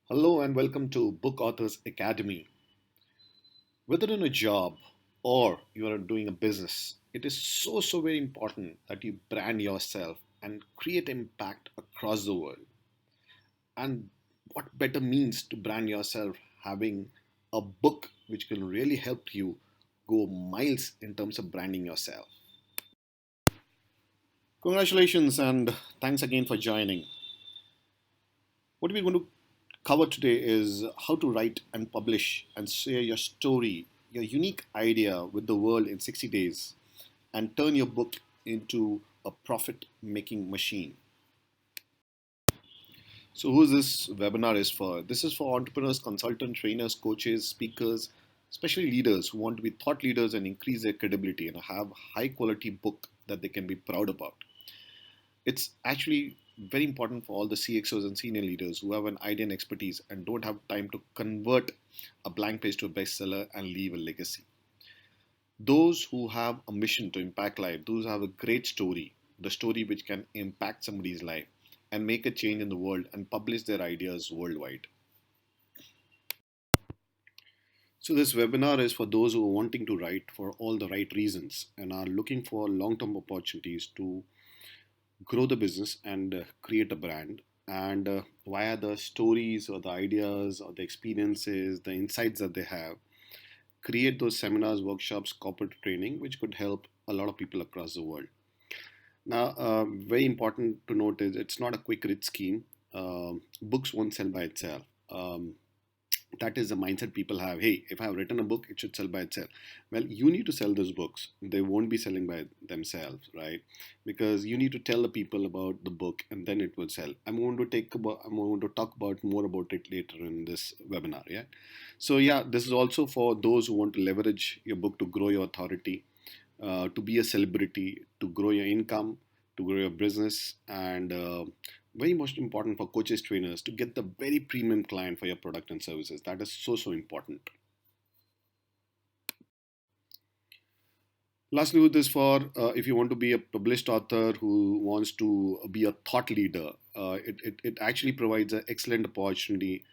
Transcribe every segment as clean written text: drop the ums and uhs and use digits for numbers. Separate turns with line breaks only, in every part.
Hello and welcome to Book Authors Academy. Whether in a job or you are doing a business, it is so very important that you brand yourself and create impact across the world. And what better means to brand yourself having a book which can really help you go miles in terms of branding yourself. Congratulations and thanks again for joining. What we're going to cover today is how to write and publish and share your story, your unique idea with the world in 60 days and turn your book into a profit making machine. So, who this webinar is for? This is for entrepreneurs, consultants, trainers, coaches, speakers, especially leaders who want to be thought leaders and increase their credibility and have high quality book that they can be proud about. It's actually very important for all the CXOs and senior leaders who have an idea and expertise and don't have time to convert a blank page to a bestseller and leave a legacy. Those who have a mission to impact life, those who have a great story, the story which can impact somebody's life and make a change in the world and publish their ideas worldwide. So, this webinar is for those who are wanting to write for all the right reasons and are looking for long term opportunities to grow the business and create a brand. And via the stories or the ideas or the experiences, the insights that they have, create those seminars, workshops, corporate training, which could help a lot of people across the world. Now, very important to note is it's not a quick rich scheme. Books won't sell by itself. That is the mindset people have. Hey, if I have written a book, it should sell by itself. Well, you need to sell those books. They won't be selling by themselves, right? Because you need to tell the people about the book and then it will sell. I'm going to talk about more about it later in this webinar. Yeah. So yeah, this is also for those who want to leverage your book to grow your authority, to be a celebrity, to grow your income, to grow your business, and very most important for coaches, trainers to get the very premium client for your product and services. That is so important. Lastly, with this for if you want to be a published author who wants to be a thought leader, it actually provides an excellent opportunity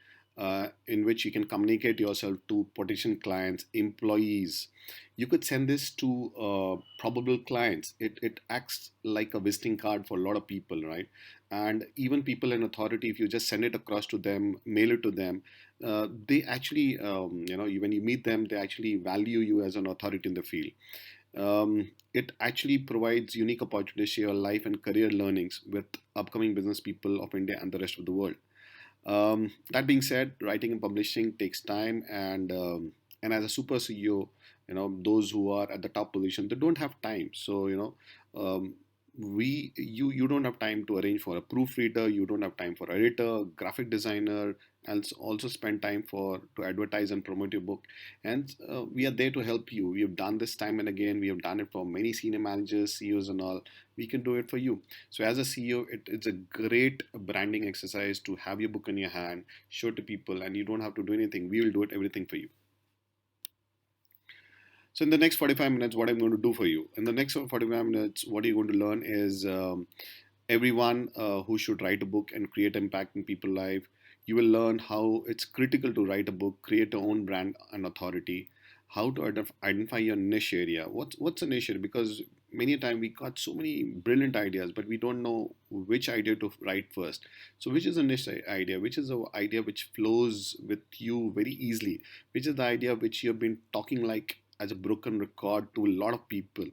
in which you can communicate yourself to potential clients, employees. You could send this to probable clients. It acts like a visiting card for a lot of people, right? And even people in authority, if you just send it across to them, mail it to them, they actually, when you meet them, they actually value you as an authority in the field. It actually provides unique opportunities to share your life and career learnings with upcoming business people of India and the rest of the world. That being said, writing and publishing takes time, and as a super CEO, those who are at the top position, they don't have time. So you don't have time to arrange for a proofreader, you don't have time for editor, graphic designer, and also spend time for to advertise and promote your book. And we are there to help you. We have done this time and again. We have done it for many senior managers, CEOs, and all. We can do it for you. So as a CEO, it's a great branding exercise to have your book in your hand, show to people, and you don't have to do anything. We will do it everything for you. So in the next 45 minutes, what I'm going to do for you, in the next 45 minutes, what you're going to learn is everyone who should write a book and create impact in people's life. You will learn how it's critical to write a book, create your own brand and authority, how to identify your niche area. What's a niche area? Because many a time we got so many brilliant ideas, but we don't know which idea to write first. So which is a niche idea? Which is the idea which flows with you very easily? Which is the idea which you have been talking like as a broken record to a lot of people?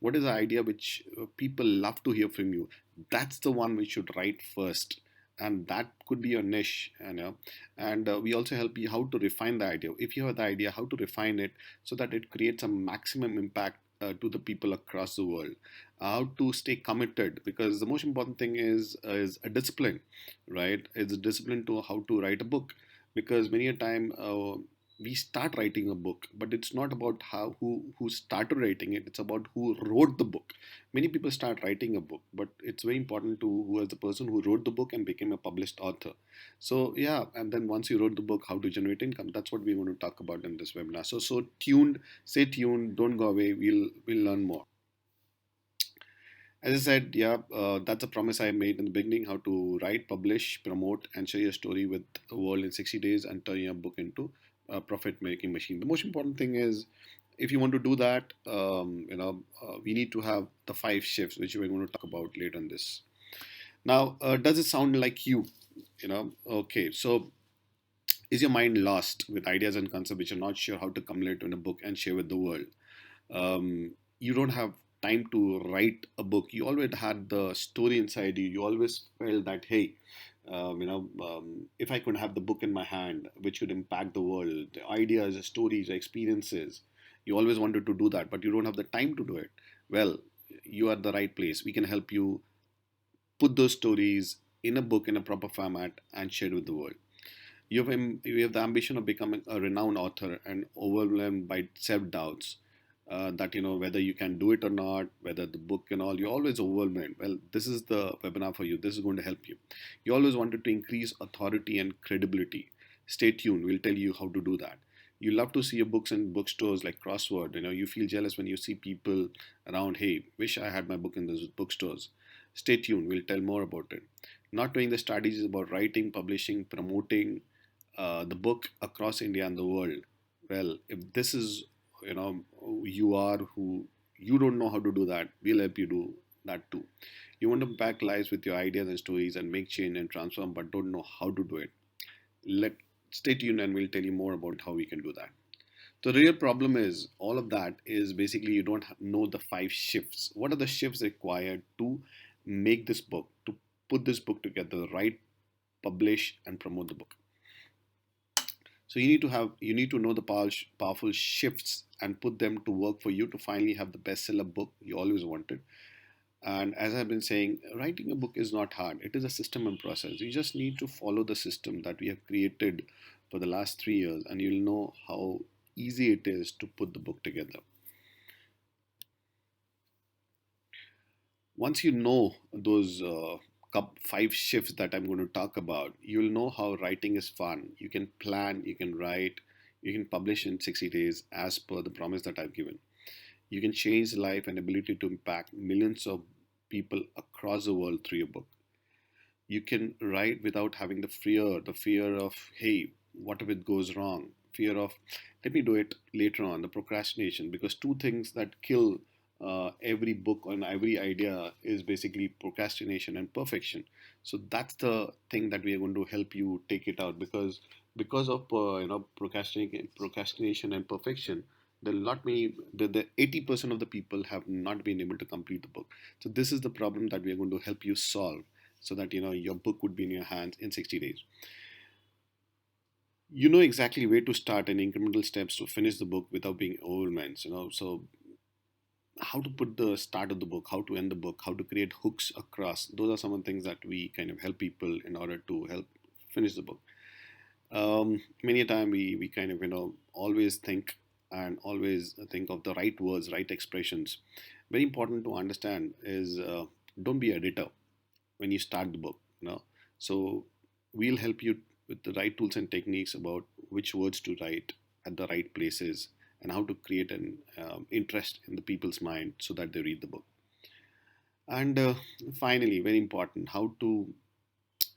What is the idea which people love to hear from you? That's the one we should write first, and that could be your niche, and we also help you how to refine the idea. If you have the idea, how to refine it so that it creates a maximum impact to the people across the world. How to stay committed, because the most important thing is a discipline, right? It's a discipline to how to write a book, because many a time we start writing a book, but it's not about how who started writing it. It's about who wrote the book. Many people start writing a book, but it's very important to who was the person who wrote the book and became a published author. So yeah, and then once you wrote the book, how to generate income. That's what we want to talk about in this webinar. Stay tuned, don't go away. We'll learn more. As I said, yeah, that's a promise I made in the beginning: how to write, publish, promote, and share your story with the world in 60 days and turn your book into a profit making machine. The most important thing is, if you want to do that, we need to have the five shifts, which we're going to talk about later in this. Now, does it sound like you? Okay, so is your mind lost with ideas and concepts which you're not sure how to accumulate in a book and share with the world? You don't have time to write a book. You always had the story inside you. You always felt that, hey, if I could have the book in my hand, which would impact the world, the ideas, the stories, the experiences, you always wanted to do that, but you don't have the time to do it. Well, you are the right place. We can help you put those stories in a book in a proper format and share it with the world. You have the ambition of becoming a renowned author and overwhelmed by self doubts, that whether you can do it or not, whether the book and all, you're always overwhelmed. Well, this is the webinar for you. This is going to help you. You always wanted to increase authority and credibility. Stay tuned. We'll tell you how to do that. You love to see your books in bookstores like Crossword. You feel jealous when you see people around. Hey, wish I had my book in those bookstores. Stay tuned. We'll tell more about it. Not knowing the strategies about writing, publishing, promoting the book across India and the world. Well, if this is, you are who you don't know how to do that, we'll help you do that too. You want to impact lives with your ideas and stories and make change and transform, but don't know how to do it. Let Stay tuned and we'll tell you more about how we can do that. So the real problem is all of that is basically you don't know the five shifts. What are the shifts required to make this book, to put this book together, write, publish, and promote the book? So you need to know the powerful shifts and put them to work for you to finally have the bestseller book you always wanted. And as I've been saying, writing a book is not hard. It is a system and process. You just need to follow the system that we have created for the last 3 years, and you'll know how easy it is to put the book together. Once you know those five shifts that I'm going to talk about, you'll know how writing is fun. You can plan, you can write, you can publish in 60 days as per the promise that I've given. You can change life and ability to impact millions of people across the world through your book. You can write without having the fear of, hey, what if it goes wrong? Fear of, let me do it later on, the procrastination. Because two things that kill every book and every idea is basically procrastination and perfection. So that's the thing that we are going to help you take it out, because of procrastination and perfection, the 80% of the people have not been able to complete the book. So this is the problem that we are going to help you solve, so that your book would be in your hands in 60 days. You know exactly where to start and incremental steps to finish the book without being overwhelmed. So how to put the start of the book, how to end the book, how to create hooks across, those are some of the things that we kind of help people in order to help finish the book. Many a time we kind of always think and always think of the right words, right expressions. Very important to understand is, don't be a editor when you start the book. So we'll help you with the right tools and techniques about which words to write at the right places and how to create an interest in the people's mind so that they read the book. And finally, very important, how to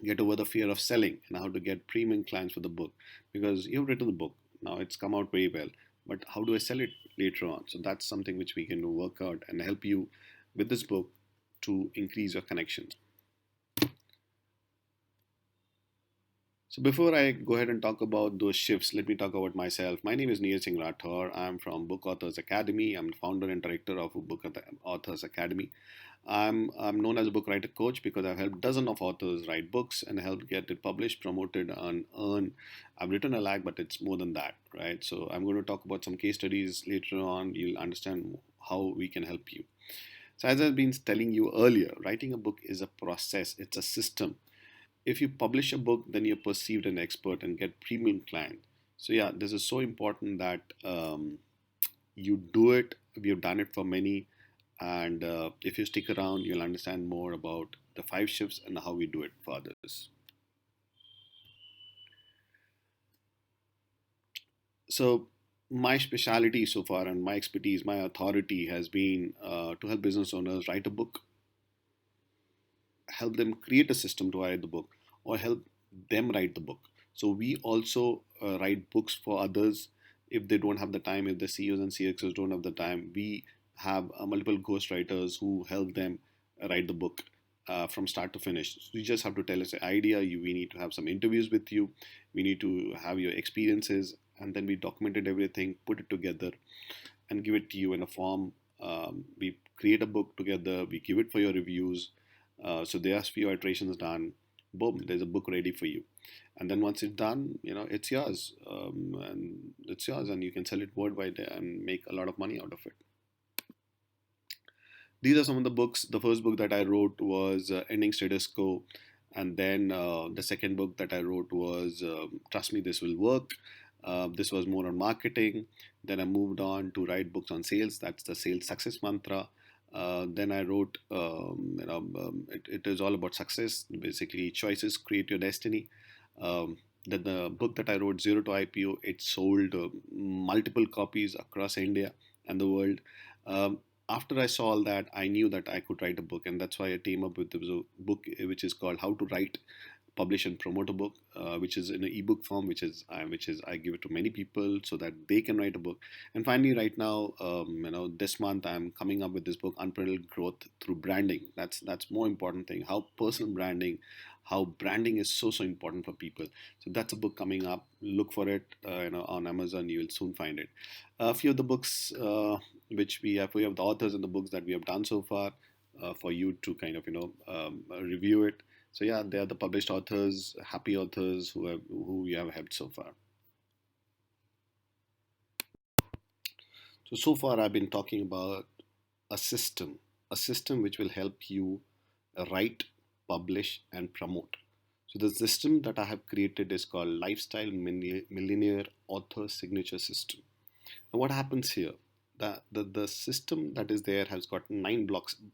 get over the fear of selling and how to get premium clients for the book, because you've written the book, now it's come out very well, but how do I sell it later on? So that's something which we can work out and help you with this book to increase your connections. So before I go ahead and talk about those shifts, let me talk about myself. My name is Neel Singh Rathor. I'm from Book Authors Academy. I'm the founder and director of Book Authors Academy. I'm known as a book writer coach because I've helped dozens of authors write books and helped get it published, promoted, and earn. I've written a lakh, but it's more than that, right? So I'm going to talk about some case studies later on. You'll understand how we can help you. So as I've been telling you earlier, writing a book is a process. It's a system. If you publish a book, then you're perceived an expert and get premium client. So yeah, this is so important that you do it. We have done it for many, and if you stick around, you'll understand more about the five shifts and how we do it for others. So my specialty so far and my expertise, my authority has been to help business owners write a book, help them create a system to write the book, or help them write the book. So we also write books for others if they don't have the time, if the CEOs and CXOs don't have the time. We have multiple ghostwriters who help them write the book from start to finish. So you just have to tell us the idea. We need to have some interviews with you. We need to have your experiences, and then we documented everything, put it together, and give it to you in a form. We create a book together. We give it for your reviews. So there's few iterations done. Boom, there's a book ready for you. And then once it's done, it's yours, and it's yours, and you can sell it worldwide and make a lot of money out of it. These are some of the books. The first book that I wrote was Ending Status Quo, and then the second book that I wrote was Trust Me, This Will Work. This was more on marketing. Then I moved on to write books on sales. That's the Sales Success Mantra. Then I wrote, it is all about success. Basically, choices create your destiny. The book that I wrote, Zero to IPO, it sold multiple copies across India and the world. Um, After I saw all that, I knew that I could write a book, and that's why I came up with the book, which is called How to Write, Publish, and Promote a Book, which is in an ebook form, which is I give it to many people so that they can write a book. And finally, right now, this month I'm coming up with this book, Unparalleled Growth Through Branding. That's more important thing. How personal branding, how branding is so important for people. So that's a book coming up. Look for it, on Amazon. You will soon find it. A few of the books which we have the authors and the books that we have done so far for you to kind of review it. So yeah, they are the published authors, happy authors who we have helped so far. So far I've been talking about a system, a system which will help you write, publish, and promote. So the system that I have created is called Lifestyle Millionaire Author Signature System. Now what happens here? The system that is there has got nine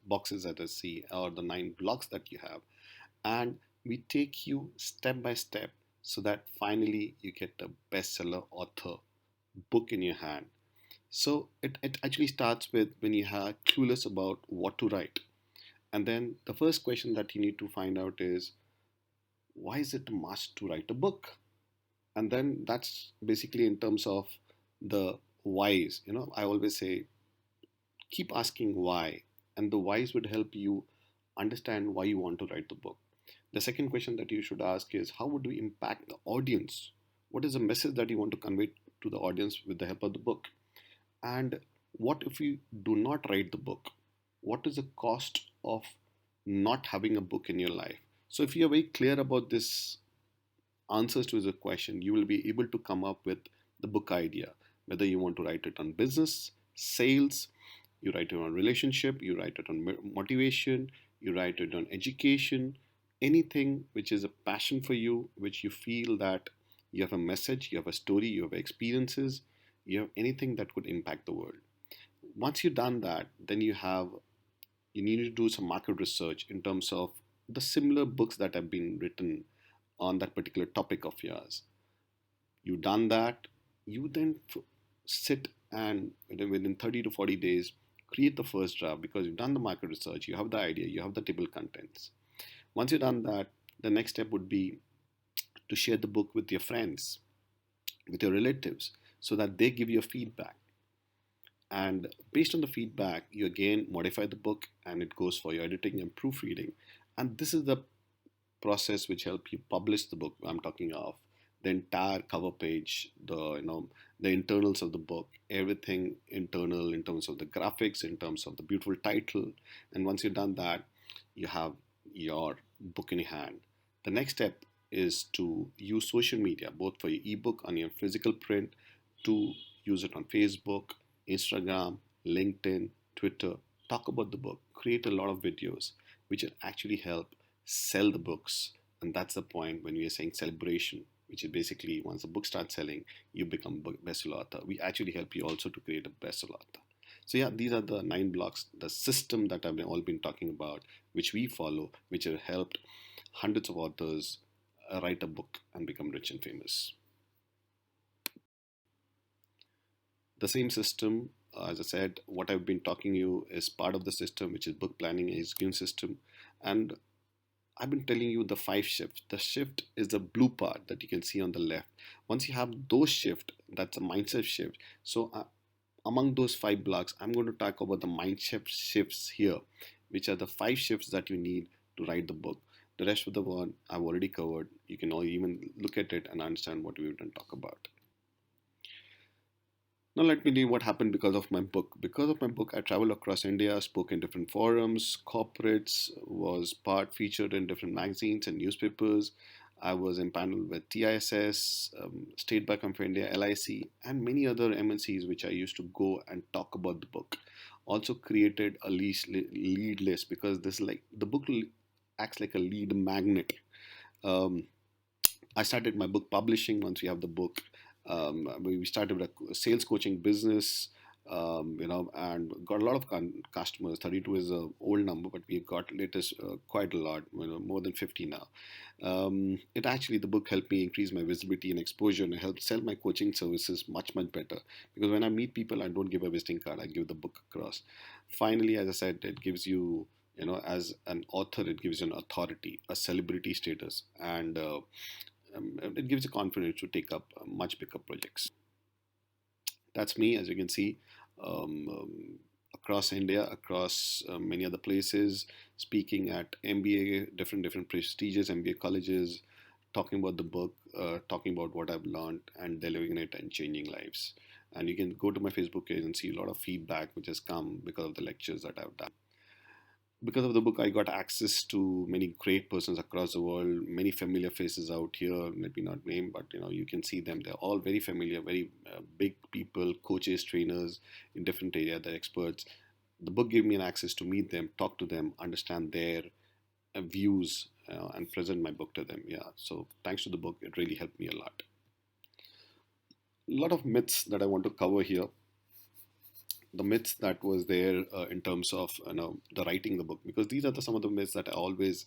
boxes that I see, or the nine blocks that you have, and we take you step by step so that finally you get a bestseller author book in your hand. So it actually starts with when you are clueless about what to write. And then the first question that you need to find out is, why is it a must to write a book? And then that's basically in terms of the whys. I always say keep asking why, and the whys would help you understand why you want to write the book. The second question that you should ask is, how would we impact the audience? What is the message that you want to convey to the audience with the help of the book? And what if you do not write the book? What is the cost of not having a book in your life? So if you're very clear about this answers to the question, you will be able to come up with the book idea. Whether you want to write it on business, sales, you write it on relationship, you write it on motivation, you write it on education, anything which is a passion for you, which you feel that you have a message, you have a story, you have experiences, you have anything that could impact the world. Once you've done that, then you need to do some market research in terms of the similar books that have been written on that particular topic of yours. You've done that, you then sit and within 30 to 40 days create the first draft, because you've done the market research, you have the idea, you have the table contents. Once you've done that, the next step would be to share the book with your friends, with your relatives, so that they give you feedback. And based on the feedback, you again modify the book and it goes for your editing and proofreading. And this is the process which help you publish the book. I'm talking of the entire cover page, the internals of the book, everything internal in terms of the graphics, in terms of the beautiful title. And once you've done that, you have your book in your hand. The next step is to use social media, both for your ebook and your physical print, to use it on Facebook, Instagram, LinkedIn, Twitter. Talk about the book, create a lot of videos which will actually help sell the books. And that's the point when we are saying celebration, which is basically once the book starts selling, you become a bestseller author. We actually help you also to create a bestseller author. So yeah, these are the nine blocks, the system that I've all been talking about, which we follow, which have helped hundreds of authors write a book and become rich and famous. The same system, as I said, what I've been talking to you is part of the system, which is book planning and execution system. And I've been telling you the five shifts. The shift is the blue part that you can see on the left. Once you have those shift, that's a mindset shift. So among those five blocks, I'm going to talk about the mind shift shifts here, which are the five shifts that you need to write the book. The rest of the one I've already covered. You can all even look at it and understand what we've done talk about. Now, let me tell you what happened because of my book. Because of my book, I traveled across India, spoke in different forums, corporates, was part featured in different magazines and newspapers. I was in panel with TISS, State Bank of India, LIC, and many other MNCs which I used to go and talk about the book. Also created a lead list because this is like the book acts like a lead magnet. Um, I started my book publishing once we have the book. We started with a sales coaching business, and got a lot of customers. 32 is a old number, but we've got latest quite a lot, more than 50 now. It actually, the book helped me increase my visibility and exposure and helped sell my coaching services much, much better. Because when I meet people, I don't give a visiting card, I give the book across. Finally, as I said, it gives you, as an author, it gives you an authority, a celebrity status, and it gives you confidence to take up much bigger projects. That's me, as you can see, across India, across many other places, speaking at MBA, different prestigious MBA colleges, talking about the book, talking about what I've learned, and delivering it and changing lives. And you can go to my Facebook page and see a lot of feedback which has come because of the lectures that I've done. Because of the book, I got access to many great persons across the world, many familiar faces out here. Let me not name, but you can see them. They're all very familiar, very big people, coaches, trainers in different areas. They're experts. The book gave me an access to meet them, talk to them, understand their views, and present my book to them. Yeah. So thanks to the book, it really helped me a lot. A lot of myths that I want to cover here, the myths that was there in terms of the writing the book, because these are some of the myths that I always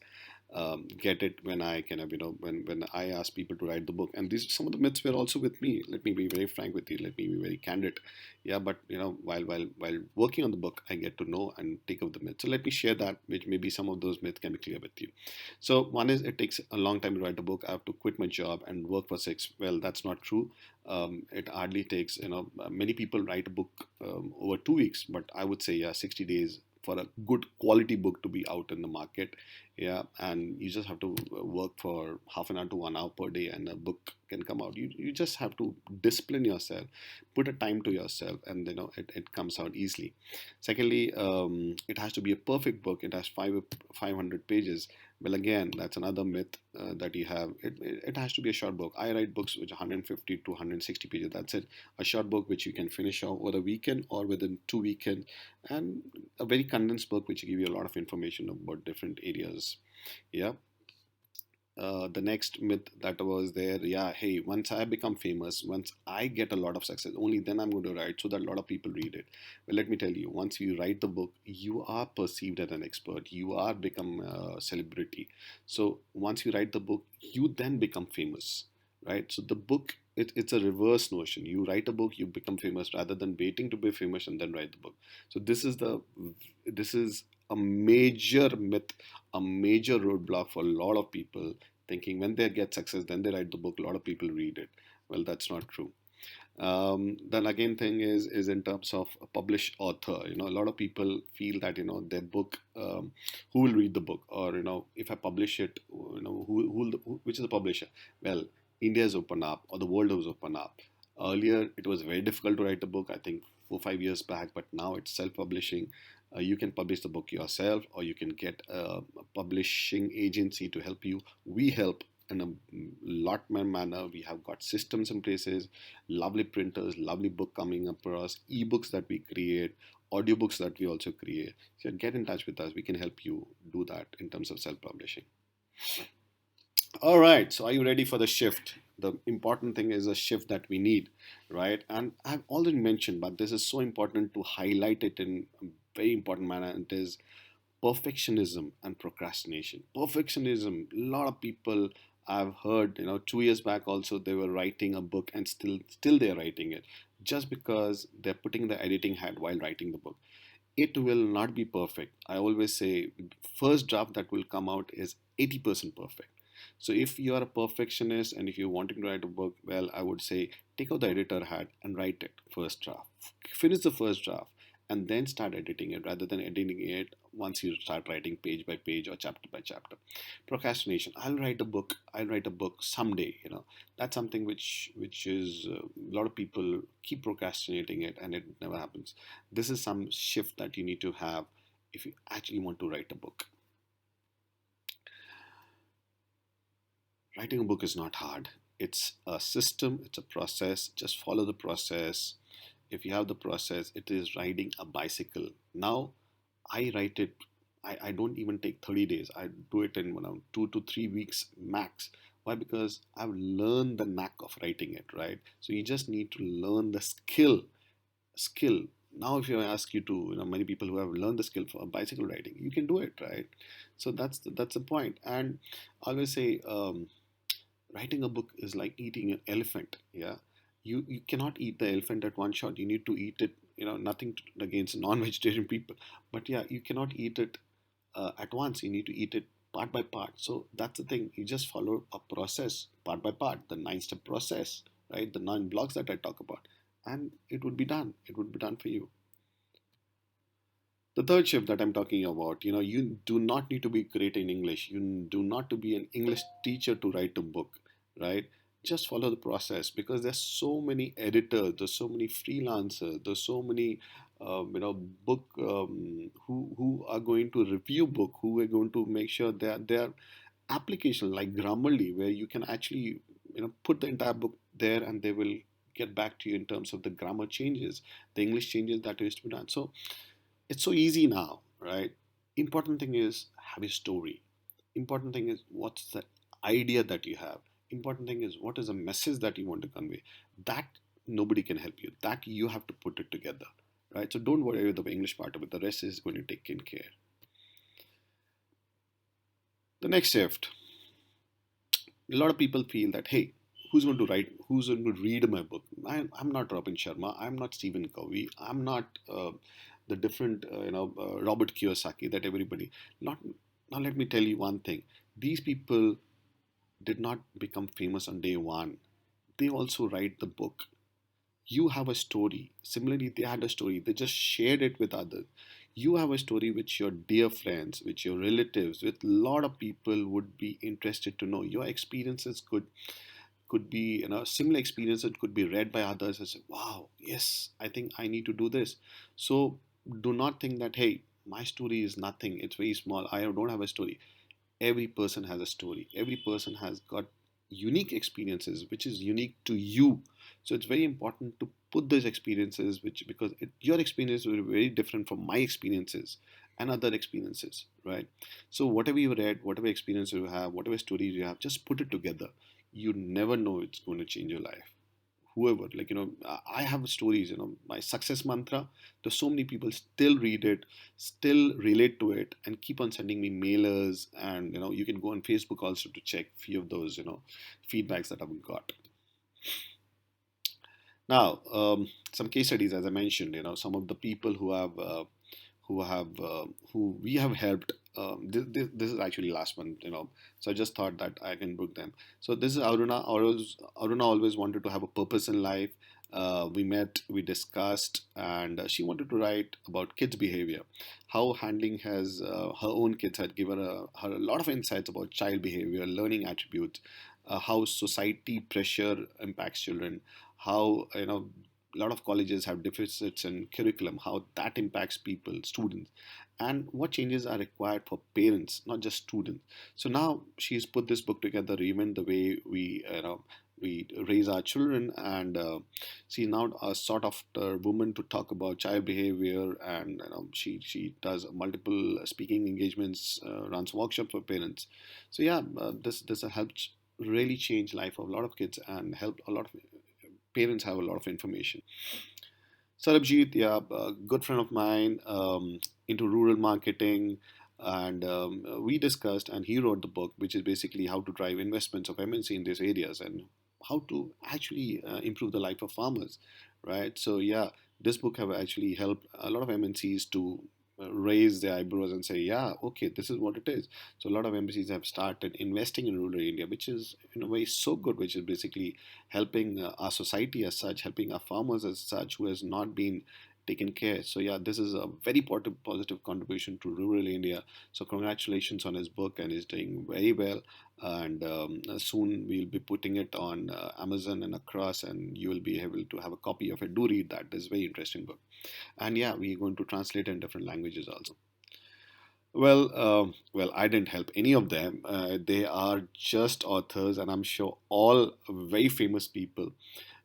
get it when I kind of when I ask people to write the book. And these some of the myths were also with me. Let me be very frank with you. Let me be very candid. Yeah, but while working on the book, I get to know and take up the myths. So let me share that, which maybe some of those myths can be clear with you. So one is, it takes a long time to write a book. I have to quit my job and work for six. Well, that's not true. It hardly takes, many people write a book over 2 weeks, but I would say, yeah, 60 days for a good quality book to be out in the market. Yeah, and you just have to work for half an hour to 1 hour per day, and a book can come out. You just have to discipline yourself, put a time to yourself, and it comes out easily. Secondly, it has to be a perfect book. It has 500 pages. Well, again, that's another myth that you have. It has to be a short book. I write books which are 150 to 160 pages. That's it. A short book which you can finish off over a weekend or within 2 weekends, and a very condensed book which give you a lot of information about different areas. Yeah. The next myth that was there, yeah, hey, once I become famous, once I get a lot of success, only then I'm going to write so that a lot of people read it. Well, let me tell you, once you write the book, you are perceived as an expert, you are become a celebrity. So once you write the book, you then become famous, right? So the book, it's a reverse notion. You write a book, you become famous rather than waiting to be famous and then write the book. So this is a major myth, a major roadblock for a lot of people, thinking when they get success, then they write the book, a lot of people read it. Well, that's not true. Then again, thing is in terms of a published author, a lot of people feel that their book, who will read the book, or if I publish it, which is the publisher? Well, India has opened up, or the world has opened up. Earlier, it was very difficult to write a book. I think 4 5 years back, but now it's self-publishing. You can publish the book yourself, or you can get a publishing agency to help you. We help in a lot more manner. We have got systems in places, lovely printers, lovely book coming across, ebooks that we create, audiobooks that we also create. So get in touch with us. We can help you do that in terms of self-publishing. All right. So are you ready for the shift? The important thing is a shift that we need, right? And I've already mentioned, but this is so important to highlight it in a very important manner. It is perfectionism and procrastination. Perfectionism, a lot of people I've heard, 2 years back also they were writing a book, and still they're writing it just because they're putting the editing hat while writing the book. It will not be perfect. I always say first draft that will come out is 80% perfect. So if you are a perfectionist and if you're wanting to write a book, well, I would say take out the editor hat and write it first draft. Finish the first draft and then start editing it rather than editing it once you start writing page by page or chapter by chapter. Procrastination. I'll write a book someday. That's something which is a lot of people keep procrastinating it and it never happens. This is some shift that you need to have if you actually want to write a book. Writing a book is not hard. It's a system, it's a process. Just follow the process. If you have the process, it is riding a bicycle. Now, I write it, I don't even take 30 days. I do it in around 2 to 3 weeks max. Why? Because I've learned the knack of writing it, right? So you just need to learn the skill. Now, if I ask you to, many people who have learned the skill for bicycle riding, you can do it, right? So that's the point. And I always say, writing a book is like eating an elephant. Yeah, you cannot eat the elephant at one shot. You need to eat it. Nothing against non-vegetarian people, but yeah, you cannot eat it at once. You need to eat it part by part. So that's the thing. You just follow a process part by part, the 9 step process, right? The 9 blocks that I talk about, and it would be done. It would be done for you. The third shift that I'm talking about, you do not need to be great in English. You do not to be an English teacher to write a book, right? Just follow the process because there's so many editors, there's so many freelancers, there's so many, book who are going to review book, who are going to make sure their application like Grammarly, where you can actually put the entire book there and they will get back to you in terms of the grammar changes, the English changes that is to be done. So it's so easy now, right? Important thing is have a story. Important thing is what's the idea that you have. Important thing is what is the message that you want to convey. That nobody can help you. That you have to put it together, right? So don't worry with the English part of it. The rest is going to take in care. The next shift. A lot of people feel that, hey, who's going to read my book? I'm not Robin Sharma, I'm not Stephen Covey, I'm not the different Robert Kiyosaki that everybody not. Now let me tell you one thing. These people did not become famous on day one. They also write the book. You have a story. Similarly, they had a story. They just shared it with others. You have a story which your dear friends, which your relatives, with a lot of people would be interested to know. Your experiences could be similar experiences could be read by others and say, wow, yes, I think I need to do this. So do not think that, hey, my story is nothing, it's very small, I don't have a story. Every person has a story. Every person has got unique experiences which is unique to you. So it's very important to put those experiences which because your experience will be very different from my experiences and other experiences, right? So whatever you read, whatever experience you have, whatever stories you have, just put it together. You never know it's going to change your life. Whoever, like, I have stories, my success mantra. There's so many people still read it, still relate to it, and keep on sending me mailers. And you can go on Facebook also to check few of those feedbacks that I've got. Now, some case studies, as I mentioned, some of the people who we have helped. This is actually last month, so I just thought that I can book them. So this is Aruna. Aruna always wanted to have a purpose in life. We met, we discussed, and she wanted to write about kids' behavior, how handling has her own kids had given her a lot of insights about child behavior, learning attributes, how society pressure impacts children, how a lot of colleges have deficits in curriculum, how that impacts people, students, and what changes are required for parents, not just students. So now she's put this book together, even the way we raise our children, and she's now a sort of woman to talk about child behavior, and she does multiple speaking engagements, runs workshops for parents. So yeah, this helps really change life of a lot of kids and help a lot of parents have a lot of information. Sarabjit, yeah, a good friend of mine, into rural marketing, and we discussed, and he wrote the book, which is basically how to drive investments of MNC in these areas and how to actually improve the life of farmers, right? So yeah, this book have actually helped a lot of MNCs to raise their eyebrows and say, yeah, okay, this is what it is. So a lot of embassies have started investing in rural India, which is in a way so good, which is basically helping our society as such, helping our farmers as such who has not been taken care. So yeah, this is a very positive contribution to rural India. So congratulations on his book, and he's doing very well. And soon we'll be putting it on Amazon and across, and you will be able to have a copy of it. Do read that. This is a very interesting book. And yeah, we're going to translate it in different languages also. Well, I didn't help any of them. They are just authors, and I'm sure all very famous people,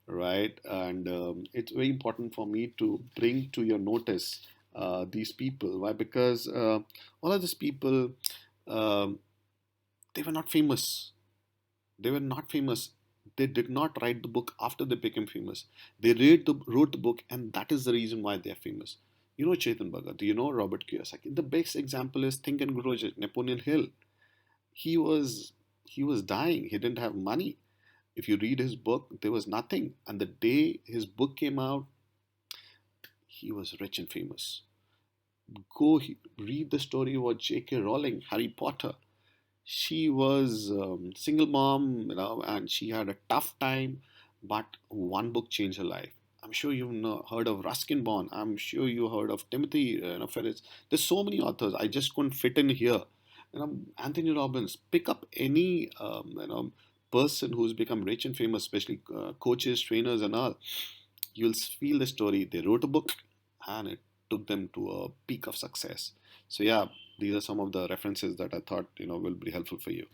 right? And it's very important for me to bring to your notice these people. Why? Because all of these people, um, they were not famous. They were not famous. They did not write the book after they became famous. They wrote the book, and that is the reason why they are famous. You know Chetan Bhagat, you know Robert Kiyosaki. The best example is Think and Grow Rich, Napoleon Hill. He was he was dying. He didn't have money. If you read his book, there was nothing. And the day his book came out, he was rich and famous. Read the story about J.K. Rowling, Harry Potter. She was single mom, and she had a tough time, but one book changed her life. I'm sure you've heard of Ruskin Bond. I'm sure you heard of Timothy Ferris. There's so many authors. I just couldn't fit in here. Anthony Robbins. Pick up any person who's become rich and famous, especially coaches, trainers, and all. You'll feel the story. They wrote a book, and it took them to a peak of success. So yeah, these are some of the references that I thought will be helpful for you.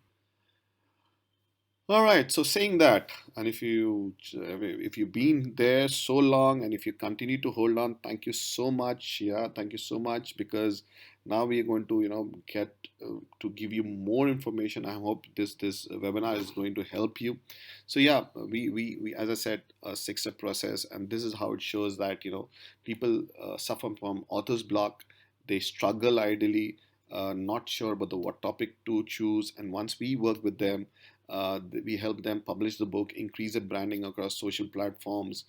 All right. So saying that, and if you've been there so long, and if you continue to hold on, thank you so much. Yeah, thank you so much, because now we are going to get to give you more information. I hope this webinar is going to help you. So yeah, we as I said, a 6 step process, and this is how it shows that people suffer from author's block. They struggle ideally, not sure about the what topic to choose, and once we work with them, we help them publish the book, increase their branding across social platforms,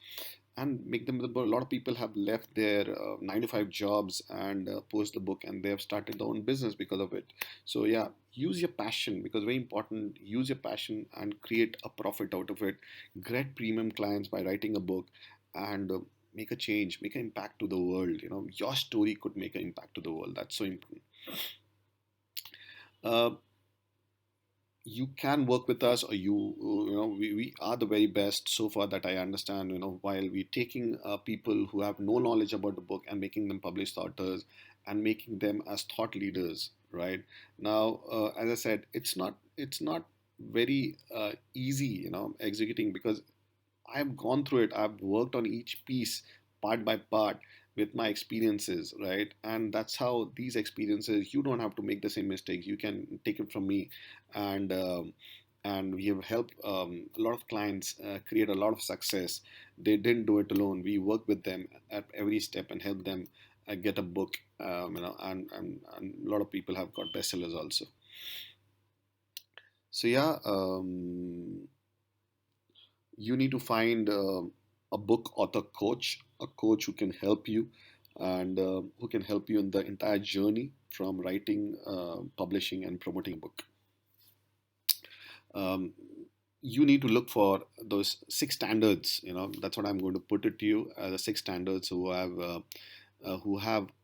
and make them. A lot of people have left their 9 to 5 jobs and post the book, and they have started their own business because of it. So yeah, use your passion, because very important. Use your passion and create a profit out of it. Get premium clients by writing a book, and make a change, make an impact to the world. Your story could make an impact to the world. That's so important. Uh, you can work with us, or we are the very best so far that I understand. While we're taking people who have no knowledge about the book and making them published authors, and making them as thought leaders, right? Now, as I said, it's not very easy executing, because I've gone through it. I've worked on each piece part by part with my experiences, right? And that's how these experiences, you don't have to make the same mistakes. You can take it from me, and we have helped a lot of clients create a lot of success. They didn't do it alone. We work with them at every step and help them get a book. And a lot of people have got bestsellers also. So yeah. You need to find a book author coach, a coach who can help you, and who can help you in the entire journey from writing, publishing, and promoting a book. Um, you need to look for those 6 standards. That's what I'm going to put it to you. The 6 standards who have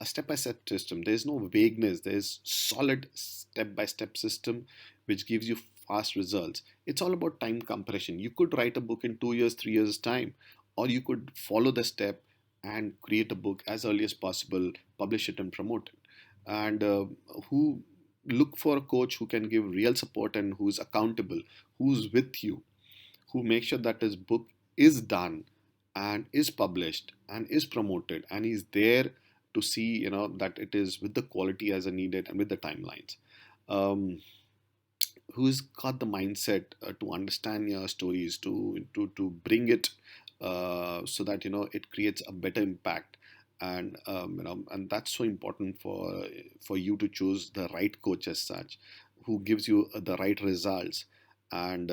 a step-by-step system. There's no vagueness. There's solid step-by-step system which gives you fast results. It's all about time compression. You could write a book in 2 years, 3 years time, or you could follow the step and create a book as early as possible, publish it and promote it. And who look for a coach who can give real support and who's accountable, who's with you, who makes sure that his book is done and is published and is promoted, and he's there to see that it is with the quality as needed and with the timelines. um, who's got the mindset to understand your stories, to bring it so that it creates a better impact. And that's so important for you to choose the right coach as such, who gives you the right results. and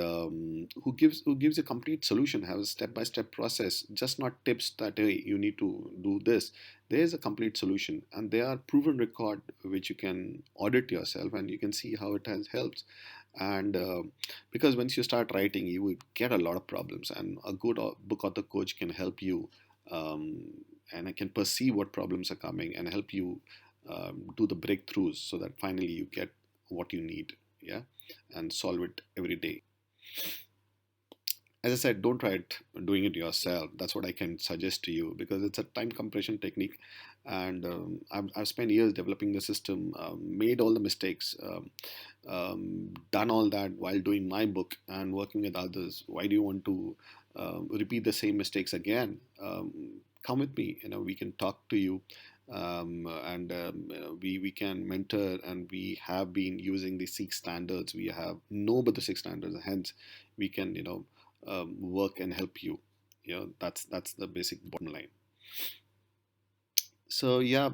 who gives a complete solution, has a step by step process, just not tips that hey, you need to do this. There is a complete solution, and there are proven record which you can audit yourself, and you can see how it has helped. And because once you start writing, you will get a lot of problems, and a good book author coach can help you, um, and I can perceive what problems are coming and help you do the breakthroughs so that finally you get what you need. Yeah, and solve it every day. As I said, don't try it doing it yourself. That's what I can suggest to you, because it's a time compression technique, and I've spent years developing the system, made all the mistakes, done all that while doing my book and working with others. Why do you want to repeat the same mistakes again? Come with me. We can talk to you, and we can mentor. And we have been using the six standards. We have know about the six standards. Hence, we can work and help you. That's the basic bottom line. So yeah,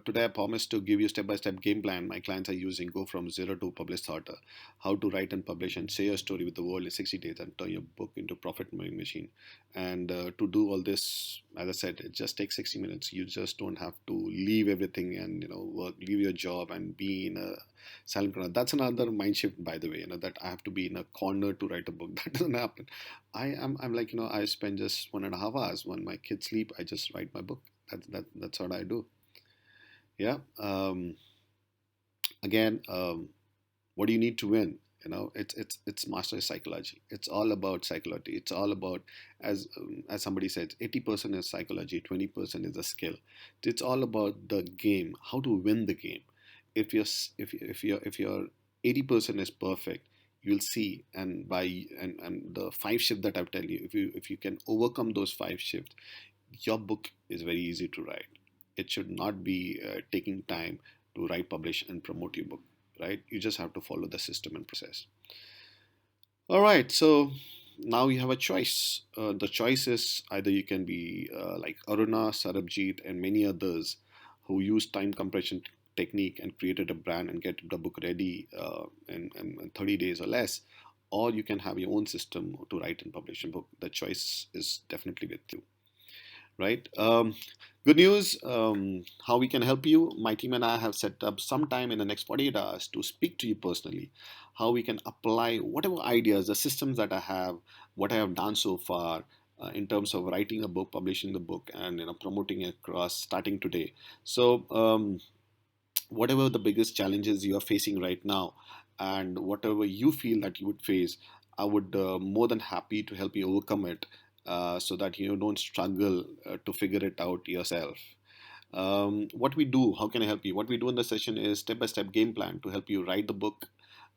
today I promised to give you step-by-step game plan my clients are using. Go from zero to published author, how to write and publish and share your story with the world in 60 days and turn your book into profit-making machine. And to do all this, as I said, it just takes 60 minutes. You just don't have to leave everything and work, leave your job and be in a silent corner. That's another mind shift, by the way. That I have to be in a corner to write a book. That doesn't happen. I'm like I spend just 1.5 hours when my kids sleep. I just write my book. That's what I do. Yeah. Again, what do you need to win? It's master psychology. It's all about psychology. It's all about, as somebody said, 80% is psychology, 20% is a skill. It's all about the game, how to win the game. If your 80% is perfect, you'll see. And the five shift that I've tell you, if you can overcome those five shifts, your book is very easy to write. It should not be taking time to write, publish, and promote your book, right? You just have to follow the system and process. All right, so now you have a choice. The choice is either you can be like Aruna, Sarabjit, and many others who use time compression technique and created a brand and get the book ready in 30 days or less, or you can have your own system to write and publish a book. The choice is definitely with you, right? Good news, how we can help you. My team and I have set up some time in the next 48 hours to speak to you personally, how we can apply whatever ideas, the systems that I have, what I have done so far in terms of writing a book, publishing the book, and promoting it across starting today. So whatever the biggest challenges you are facing right now, and whatever you feel that you would face, I would more than happy to help you overcome it, so that you don't struggle to figure it out yourself. What we do, how can I help you? What we do in the session is step by step game plan to help you write the book,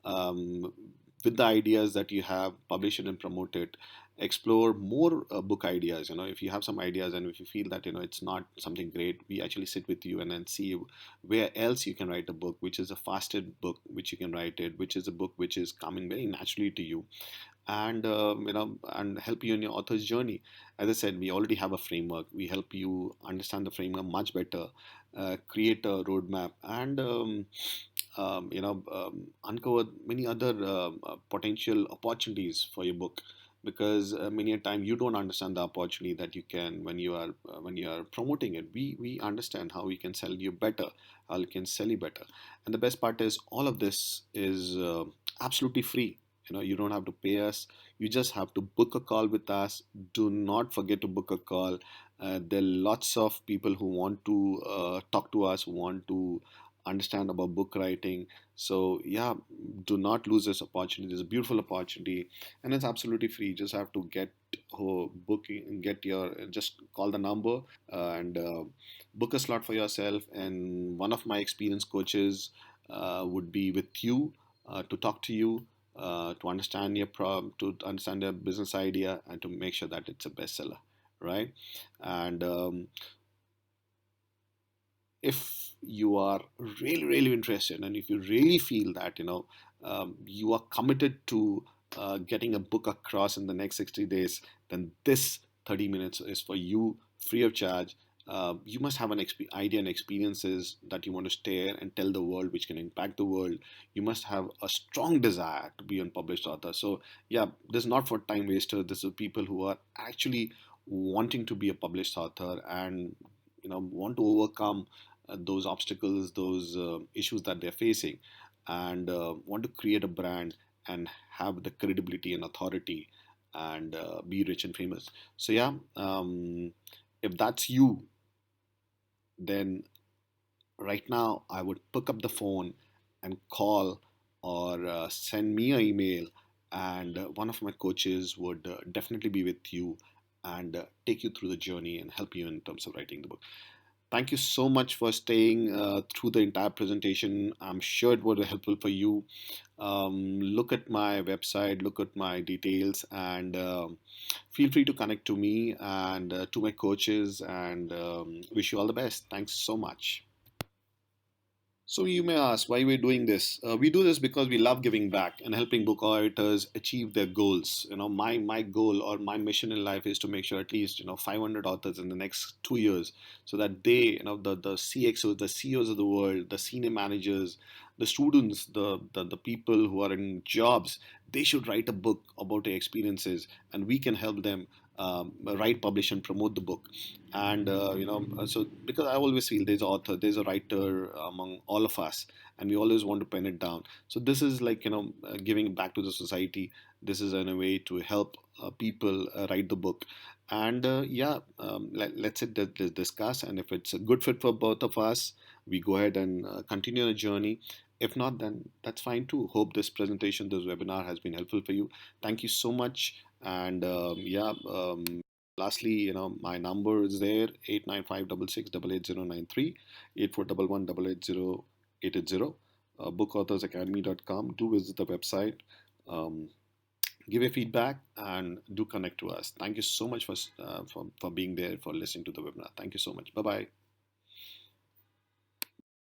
um, with the ideas that you have, publish it and promote it. Explore more book ideas. If you have some ideas and if you feel that it's not something great, we actually sit with you and then see where else you can write a book, which is a faster book which you can write it, which is a book which is coming very naturally to you, and and help you in your author's journey. As I said, we already have a framework. We help you understand the framework much better, create a roadmap, and uncover many other potential opportunities for your book. Because many a time you don't understand the opportunity that you can when you are promoting it. We understand how we can sell you better, how we can sell you better. And the best part is all of this is absolutely free. You don't have to pay us. You just have to book a call with us. Do not forget to book a call. There are lots of people who want to talk to us, who want to understand about book writing. So yeah, do not lose this opportunity. It's a beautiful opportunity, and it's absolutely free. You just have to get booking, get your just call the number, and book a slot for yourself. And one of my experienced coaches would be with you to talk to you, to understand your problem, to understand your business idea, and to make sure that it's a bestseller, right? And if you are really, really interested, and if you really feel that you are committed to getting a book across in the next 60 days, then this 30 minutes is for you, free of charge. You must have an idea and experiences that you want to share and tell the world, which can impact the world. You must have a strong desire to be a published author. So yeah, this is not for time wasters. This is people who are actually wanting to be a published author, and want to overcome those obstacles, those issues that they're facing, and want to create a brand and have the credibility and authority, and be rich and famous. So yeah, if that's you, then right now I would pick up the phone and call, or send me an email, and one of my coaches would definitely be with you, and take you through the journey and help you in terms of writing the book. Thank you so much for staying through the entire presentation. I'm sure it was helpful for you. Look at my website, look at my details, and feel free to connect to me and to my coaches, and wish you all the best. Thanks so much. So you may ask why we're doing this. We do this because we love giving back and helping book writers achieve their goals. My goal or my mission in life is to make sure at least 500 authors in the next 2 years, so that they, the CXOs, the CEOs of the world, the senior managers, the students, the people who are in jobs, they should write a book about their experiences, and we can help them write, publish, and promote the book. And so because I always feel there's an author, there's a writer among all of us, and we always want to pen it down. So this is like giving back to the society. This is in a way to help people write the book. And yeah, let's sit, discuss, and if it's a good fit for both of us, we go ahead and continue the journey. If not, then that's fine too. Hope this presentation, this webinar has been helpful for you. Thank you so much. And yeah, lastly, my number is there: 89566888093, 8411880880. Bookauthors Academy.com. Do visit the website. Um, Give a feedback and do connect to us. Thank you so much for being there, for listening to the webinar. Thank you so much. Bye bye.